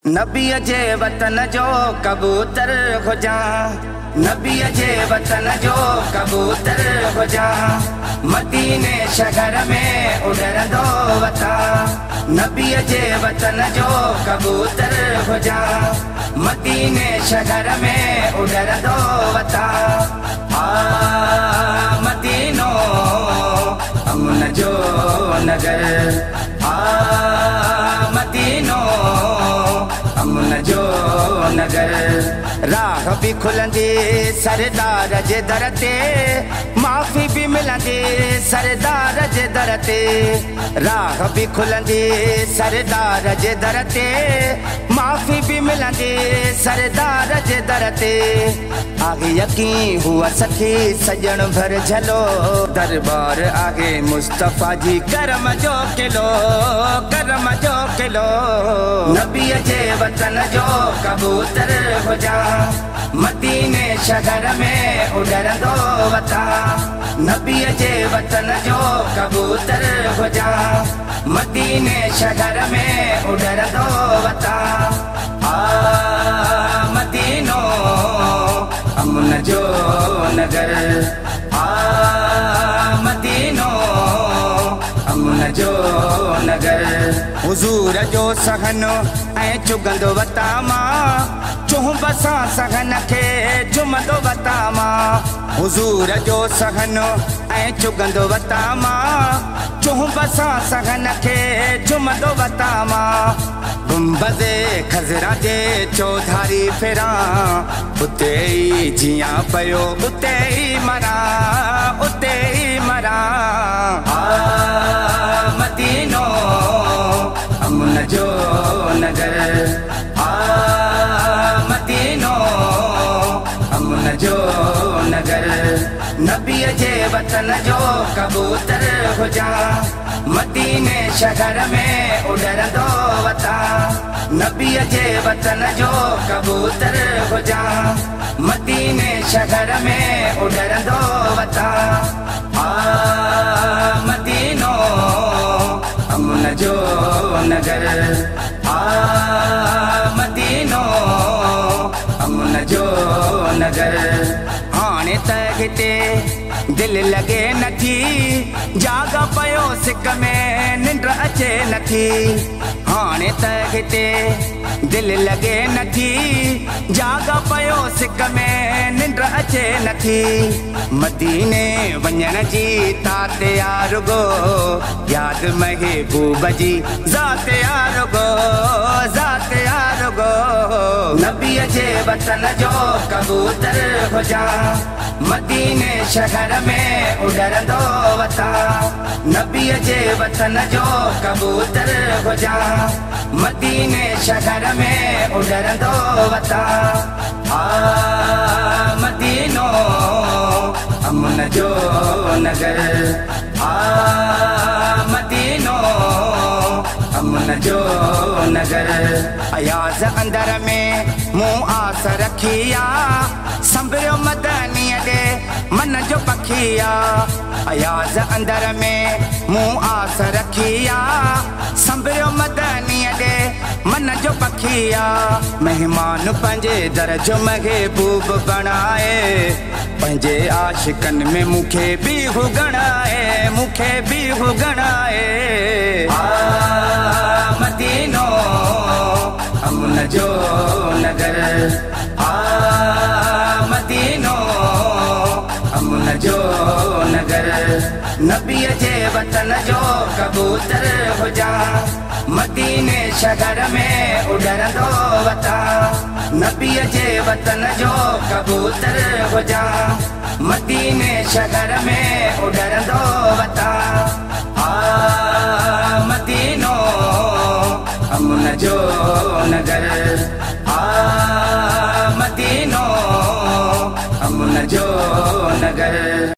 नबी जे वतन जो कबूतर हुजा, नबी जे वतन जो कबूतर हुजा, मदीने शहर में उड़ंदो वता। नबी जे वतन जो कबूतर हुजा, मदीने शहर में उड़ंदो वता। मदीनो अमन जो नगर, मदीनो अमन जो नगर। राह भी खुलंदी सरदार जे दर ते, माफ़ी भी मिलंदी सरदार जे दर ते। राह भी खुलंदी सरदार जे दर ते, माफ़ी भी मिलंदी सरदार जे दर ते। आगे यकीन हुआ सखी सजन भर झलो, दरबार आगे मुस्तफा जी करम जो किलो, करम जो किलो। नबी जे वतन जो कबूतर हुजा, मदीने शहर में उड़ंदो वता। नबी जे वतन जो कबूतर हुजा, मदीने शहर में उड़ंदो वता। मदीनो अमन जो नगर, मदीनो अमन जो नगर। हुजूर जो सहन ऐं चुगंदो वता मां, चुहं बसां सहन खे चुमंदो वता मां। हुजूर जो सहन ऐं चुगंदो वता मां, चुहं बसां सहन खे चुमंदो वता मां। गुंबदे खज़रा जे चौधारी फिरां, उते ई जियां पयो उते ई मरां, उते ई मरां। मदीनो अमन जो नगर, मदीनो अमन जो नगर। नबी जे वतन जो कबूतर हुजा, मदीने शहर में उड़ंदो वता। नबी जे वतन जो कबूतर हुजा, मदीने शहर में उड़ंदो वता। मदीनो अमन जो नगर, मदीनो अमन जो नगर। हाणे त हिते दिल लगे नथी, जाग पयो सिक में निंड अचे नथी। हाणे त हिते दिल लगे नथी, जाग पयो सिक में निंड अचे नथी। मदीने वञण जी तात यारुगो, याद महबूब जी ज़ात यारुगो, ज़ात यारुगो। नबी जे वतन जो कबूतर हुजा, मदीने शहर में उड़ंदो वता। नबी जे वतन जो कबूतर हुजा, मदीने शहर में उड़ंदो वता। मदीनो अमन जो नगर, मदीनो अमन जो नगर। अयाज़ अंदर में मुँह आस रखिया, संभरियो मदनीअ ॾे मन जो पखिया। अयाज़ अंदर में मुँह आस रखिया, संभरियो मदनीअ ॾे मन जो पखिया। मेहमान पंहिंजे दर जो महबूब बणाए, पंहिंजे आशिकन में मूंखे बि हुगणाए, मूंखे बि हुगणाए। मदीनो अमन जो नगर, मदीनो अमन जो नगर। नबी जे वतन जो कबूतर हुजा, मदीने शहर में उड़ंदो वता। नबी जे वतन जो कबूतर हुजा, मदीने शहर में उड़ंदो वता। मदीनो अमन जो नगर, मदीनो अमन जो नगर।